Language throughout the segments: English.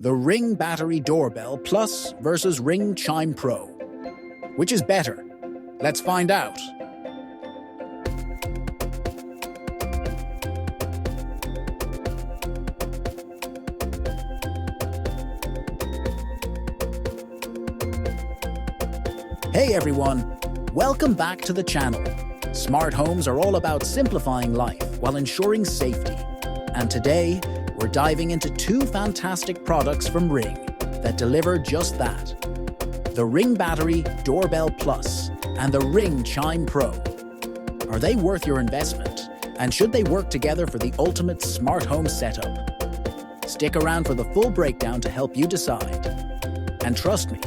The Ring Battery Doorbell Plus versus Ring Chime Pro. Which is better? Let's find out. Hey everyone, welcome back to the channel. Smart homes are all about simplifying life while ensuring safety. And today, we're diving into two fantastic products from Ring that deliver just that. The Ring Battery Doorbell Plus and the Ring Chime Pro. Are they worth your investment? And should they work together for the ultimate smart home setup? Stick around for the full breakdown to help you decide. And trust me,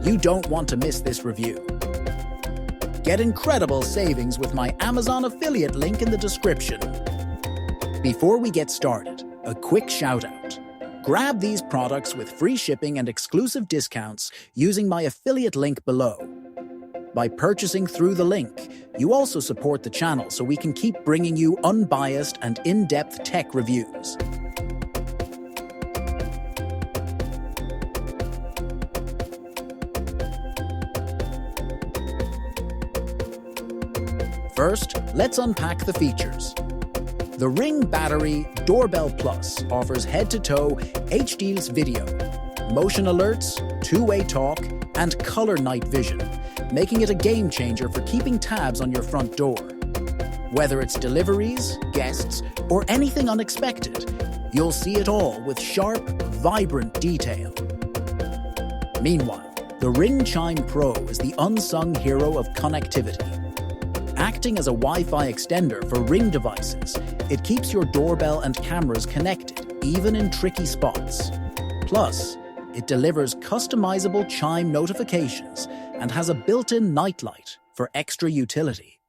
you don't want to miss this review. Get incredible savings with my Amazon affiliate link in the description. Before we get started, a quick shout out. Grab these products with free shipping and exclusive discounts using my affiliate link below. By purchasing through the link, you also support the channel so we can keep bringing you unbiased and in-depth tech reviews. First, let's unpack the features. The Ring Battery Doorbell Plus offers head-to-toe HD video, motion alerts, two-way talk, and color night vision, making it a game-changer for keeping tabs on your front door. Whether it's deliveries, guests, or anything unexpected, you'll see it all with sharp, vibrant detail. Meanwhile, the Ring Chime Pro is the unsung hero of connectivity. Acting as a Wi-Fi extender for Ring devices, it keeps your doorbell and cameras connected, even in tricky spots. Plus, it delivers customizable chime notifications and has a built-in nightlight for extra utility.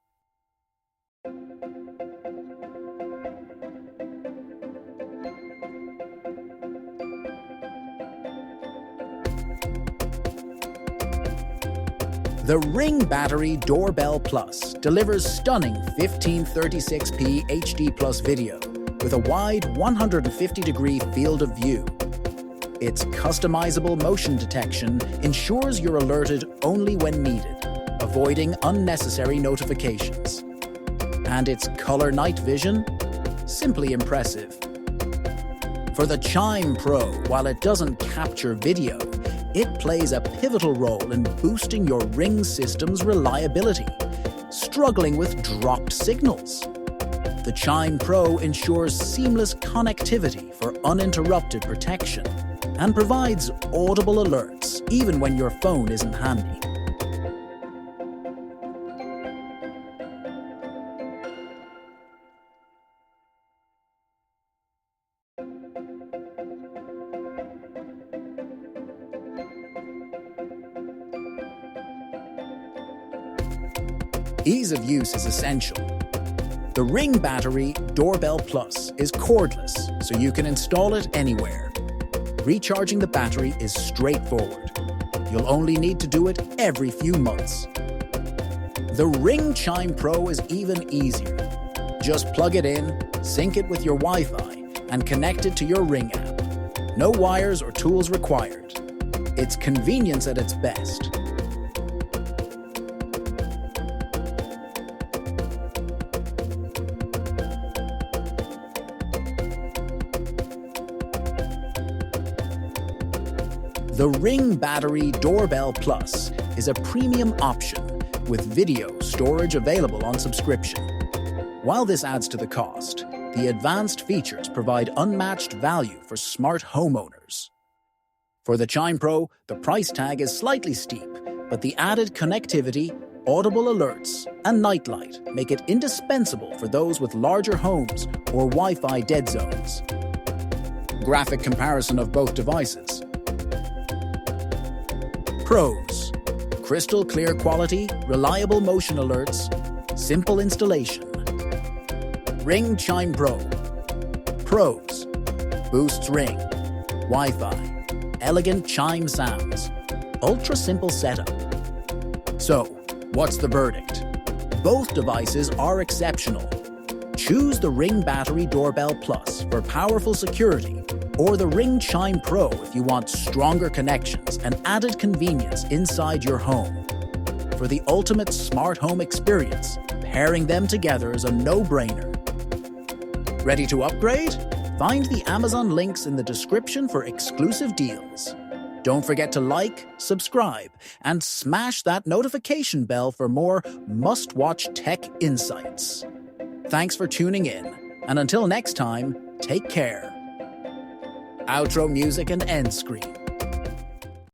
The Ring Battery Doorbell Plus delivers stunning 1536p HD Plus video with a wide 150-degree field of view. Its customizable motion detection ensures you're alerted only when needed, avoiding unnecessary notifications. And its color night vision? Simply impressive. For the Chime Pro, while it doesn't capture video, it plays a pivotal role in boosting your Ring system's reliability, struggling with dropped signals. The Chime Pro ensures seamless connectivity for uninterrupted protection and provides audible alerts even when your phone isn't handy. Ease of use is essential. The Ring Battery Doorbell Plus is cordless, so you can install it anywhere. Recharging the battery is straightforward. You'll only need to do it every few months. The Ring Chime Pro is even easier. Just plug it in, sync it with your Wi-Fi, and connect it to your Ring app. No wires or tools required. It's convenience at its best. The Ring Battery Doorbell Plus is a premium option with video storage available on subscription. While this adds to the cost, the advanced features provide unmatched value for smart homeowners. For the Chime Pro, the price tag is slightly steep, but the added connectivity, audible alerts, and nightlight make it indispensable for those with larger homes or Wi-Fi dead zones. Graphic comparison of both devices. Pros: crystal clear quality, reliable motion alerts, simple installation. Ring Chime Pro. Pros: boosts ring, Wi-Fi, elegant chime sounds, ultra simple setup. So, what's the verdict? Both devices are exceptional. Choose the Ring Battery Doorbell Plus for powerful security, Or the Ring Chime Pro if you want stronger connections and added convenience inside your home. For the ultimate smart home experience, pairing them together is a no-brainer. Ready to upgrade? Find the Amazon links in the description for exclusive deals. Don't forget to like, subscribe, and smash that notification bell for more must-watch tech insights. Thanks for tuning in, and until next time, take care. Outro music and end screen